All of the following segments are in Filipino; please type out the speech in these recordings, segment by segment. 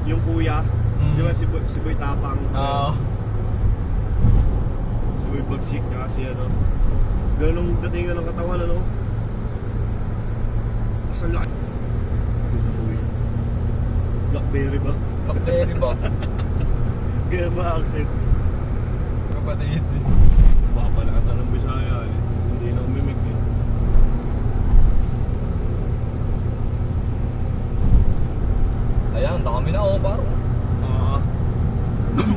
yung kuya, di ba si Boy Tapang? Oo. Si Boy Bagsik, kasi ano. Ganong dating ng katawan, ano? Mas ang laki. Blackberry ba? Blackberry ba? Kaya ba accent? Kapatid. Baka pala ka ng Bisaya eh. Hindi na umimik eh. Ayan, dami na ako parang.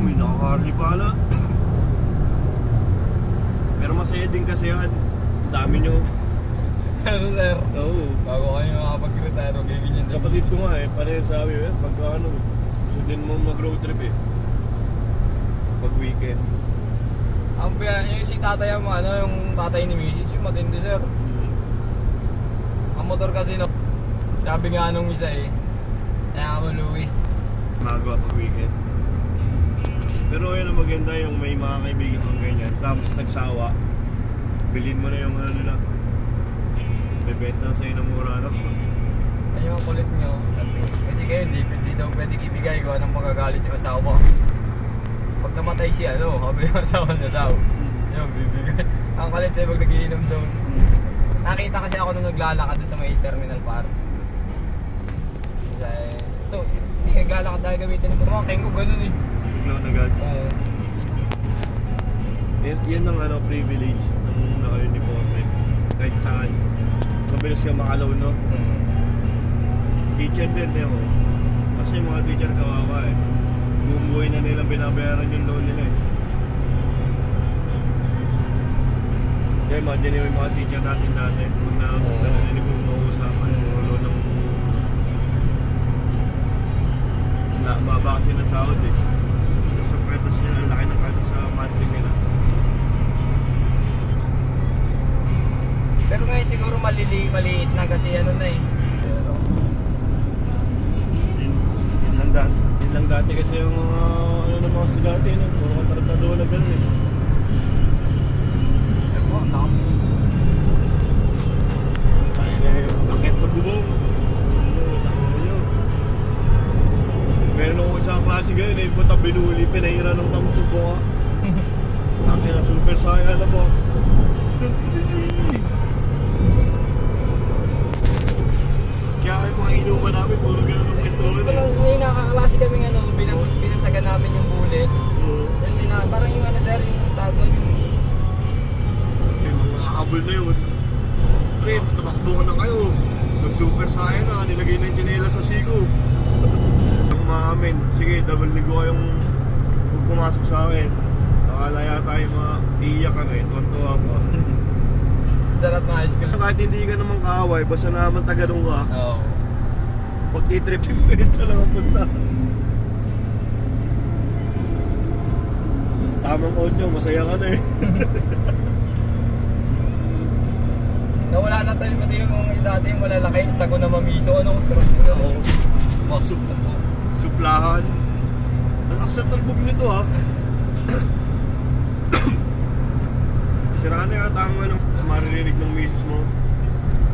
May nakakarli pala. Pero masaya din kasi yan. Dami nyo. Ano sir? Oo. Bago kayo makapag-retire, ganyan din. Kapatid ko nga eh. Pareho sabi eh. Pagka ano, gusto din mo mag-road trip eh. Pag weekend. Ang yung si tatay mo, ano, yung tatay ni Mrs. yung matindi sir. Ang motor kasi no, sabi nga nung isa eh, kaya mo Louie. Magawa pag weekend. Pero yun ang maganda yung may mga kaibigan kang ganyan. Tapos nagsawa. Bilhin mo na yung ano nila. Bebenta sa'yo ng mura no? Ano yung kulit nyo? Kasi kayo hindi daw pwede ibigay kung anong magagalit yung asawa. Pag namatay siya, ano, sabi yung asawa na daw. Yung bibigay. Ang kulit eh, pag nagiinom daw. Nakita kasi ako nung naglalakad sa may terminal par. Kasi, ito, hindi naglalakad dahil gamitin mo. Mga kengo, ganun eh. Biglaw na agad. Oo. Yan ang ano, privilege ng naka-uniforme. Kahit saan. Mabilis ka makalaw, no? Teacher din eh, oh. Kasi yung mga teacher kawawa eh. Buong buhay na nilang binabayaran yung loan nila eh. Kaya imagine yung mga teacher natin dati. Kung narinig mo mauusapan yung loan ng... Baba kasi ng sahod eh. Tapos ang kredits nila, ang laki ng kredits sa monthly nila. Pero ngayon siguro maliit na kasi ano na eh. Pero, Yun lang dati kasi yung ano ng mga sigati, no? Puro kontrata na gano'n eh. ewan, ang dami. Tayo na yung sakit sa bubong. Meron ako isang klase ganyan eh, punta binuli, pinahira ng tamsog ko ka. Taki na super saya na po. Kaya yung mga inuman namin, puro gano'n ng pintuan Ito lang, may nakaklase kaming ano, binasagan namin yung bullet. Hindi na, parang yung ano sir, yung tagon yung... Yung mga habol na yun. Pre, tamakbo ka na kayo. Mag-super saya na, nilagay na yung chinela sa sigo. Ang mga amin, sige, double ligo kayong huwag pumasok sa akin. Akala yata yung mga iiyak ka rin, tuwan-tuwa pa. Sarap na high school. Kahit hindi ka naman kaaway, basta naman tagadong ka, Oo. pag titrip yung ganito lang ang pusta. Tamang audio, masaya ka na eh. Nawala na tayo pati yung dati yung malalaki, sago na mamiso, ano, sarap yun ano. Masup na po. Suplahan. Ang aksat talbog nito ha. Siraan na yata ang ano, mas maririnig ng misis mo.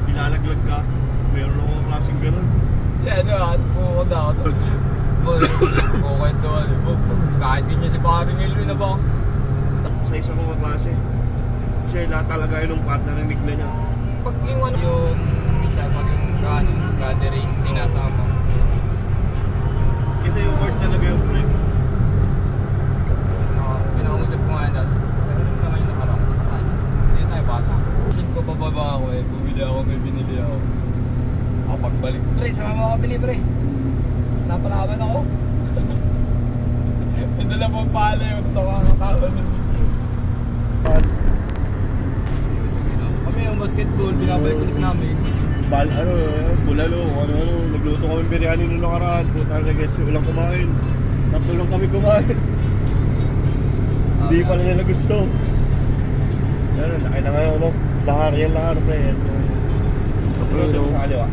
Pilalaglag ka. Meron akong klaseng ganun. Si ano, at po na ako. Kukwentuhan, kahit ganyan si paring Elwin na ba? Sa isang kong klase. Siya lahat talaga yung part na narinig na niya. Pag yung ano, yung minsan pag yung gathering, dinasama. Kasi yung word talaga yung pre. Pinaungusap ko nga dahil. Pero naman naman yung nakarang. Hindi tayo bata. Sin ko pababa ako eh. Bumili ako, may binili ako. Ako pagbalik. Pre, sama mo ako bili pre. Napalaban ako. Yung dala mo pala yun sa kakakawan ng video. Kami yung basketball, binabalik ulit namin. Ano, bulalo, ano, nagluto kami biryani nung nakaraan. Puta na guys, walang kumain. Tatlo lang kami kumain. Hindi pala nila gusto. Yan, laki na ngayon, no? Lahar, yan lahar, pre. Yan. Sa kaliwa.